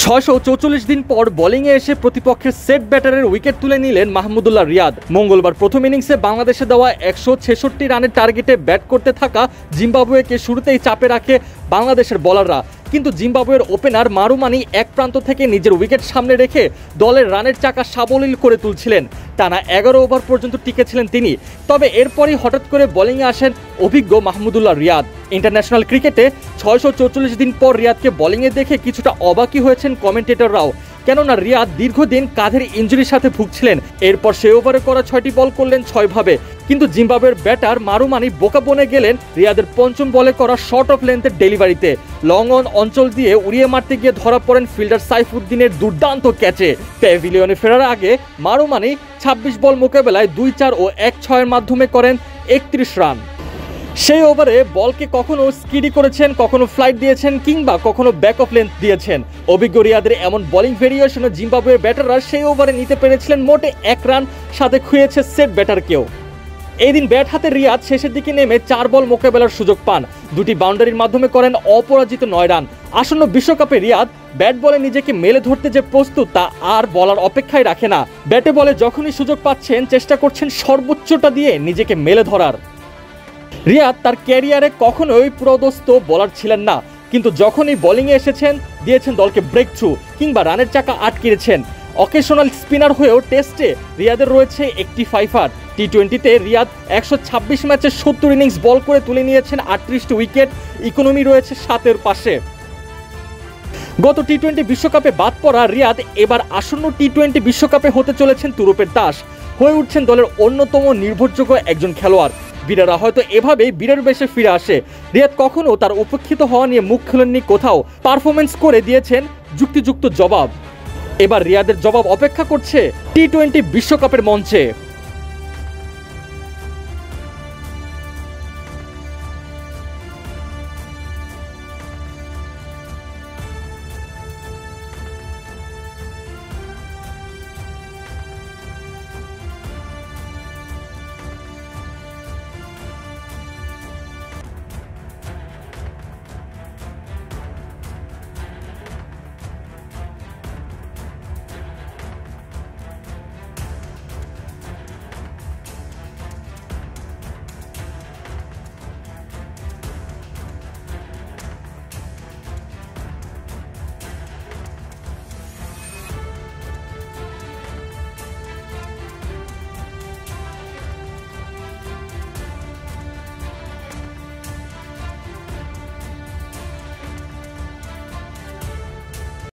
644 দিন পর বোলিংয়ে এসে প্রতিপক্ষের সেট ব্যাটারের উইকেট তুলে নিলেন মাহমুদুল্লাহ রিয়াদ। মঙ্গলবার প্রথম ইনিংসে বাংলাদেশে দেওয়া 166 রানের টার্গেটে ব্যাট করতে থাকা জিম্বাবুয়েকে শুরুতেই চাপে রাখে বাংলাদেশের বোলাররা। কিন্তু জিম্বাবুয়ের ওপেনার মারুমানি এক প্রান্ত থেকে নিজের উইকেট সামনে রেখে দলের রানের চাকা সাবলীল করে তুলছিলেন। টানা 11 ওভার পর্যন্ত টিকেছিলেন তিনি। তবে এরপরই হঠাৎ করে বোলিংয়ে আসেন অভিজ্ঞ মাহমুদুল্লাহ রিয়াদ। ইন্টারন্যাশনাল ক্রিকেটে 644 দিন পর রিয়াদকে বোলিংয়ে দেখে কিছুটা অবাকই হয়েছেন কমেন্টেটররাও, কেননা রিয়াদ দীর্ঘদিন কাঁধের ইনজুরির সাথে ভুগছিলেন। এরপর সে ওভারে করা 6টি বল করলেন 6 ভাবে। কিন্তু জিম্বাবুয়ের ব্যাটার মারুমানি বোকা বনে গেলেন রিয়াদের পঞ্চম বলে করা শর্ট অফ লেন্থের ডেলিভারিতে। লং অন অঞ্চল দিয়ে উড়িয়ে মারতে গিয়ে ধরা পড়েন ফিল্ডার সাইফুদ্দিনের দুর্দান্ত ক্যাচে। প্যাভিলিয়নে ফেরার আগে মারুমানি 26 বল মোকাবেলায় 2-4 ও 1-6-এর মাধ্যমে করেন 31 রান। সেই ওভারে বলকে কখনো স্কিডি করেছেন, কখনো ফ্লাইট দিয়েছেন, কিংবা কখনো ব্যাক অফ লেন্থ দিয়েছেন। অভিজ্ঞ রিয়াদের এমন বোলিং ভেরিয়েশনে জিম্বাবুয়ের ব্যাটাররা সেই ওভারে নিতে পেরেছিলেন মোটে 1 রান, সাথে খুঁয়েছে সেট ব্যাটারকেও। এই দিন ব্যাট হাতে রিয়াদ শেষের দিকে নেমে 4 বল মোকাবেলার সুযোগ পান। 2টি বাউন্ডারির মাধ্যমে করেন অপরাজিত 9 রান। আসন্ন বিশ্বকাপে রিয়াদ ব্যাট বলে নিজেকে মেলে ধরতে যে প্রস্তুত তা আর বলার অপেক্ষায় রাখে না। ব্যাটে বলে যখনই সুযোগ পাচ্ছেন চেষ্টা করছেন সর্বোচ্চটা দিয়ে নিজেকে মেলে ধরার। রিয়াদ তার ক্যারিয়ারে কখনোই পুরোদস্ত বোলার ছিলেন না, কিন্তু যখনই বোলিংয়ে এসেছেন দিয়েছেন দলকে ব্রেক থ্রু কিংবা রানের চাকা আটকিয়েছেন। অকেশনাল স্পিনার হয়েও টেস্টে রিয়াদের রয়েছে একটি ফাইফার। টি20তে রিয়াদ 126 ম্যাচে 70 ইনিংস বল করে তুলে নিয়েছেন 38টি উইকেট। ইকোনমি রয়েছে 7-এর পাশে। গত টি20 বিশ্বকাপে বাদ পড়া রিয়াদ এবার আসন্ন টি20 বিশ্বকাপে হতে চলেছেন তুরুপের দাস, হয়ে উঠছেন দলের অন্যতম নির্ভরযোগ্য একজন খেলোয়াড়। বীরেরা হয়তো এভাবেই বীরের বেশে ফিরে আসে। রিয়াদ কখনো তার উপেক্ষিত হওয়া নিয়ে মুখ খুলেননি কোথাও, পারফরমেন্স করে দিয়েছেন যুক্তিযুক্ত জবাব। এবার রিয়াদের জবাব অপেক্ষা করছে টি20 বিশ্বকাপের মঞ্চে।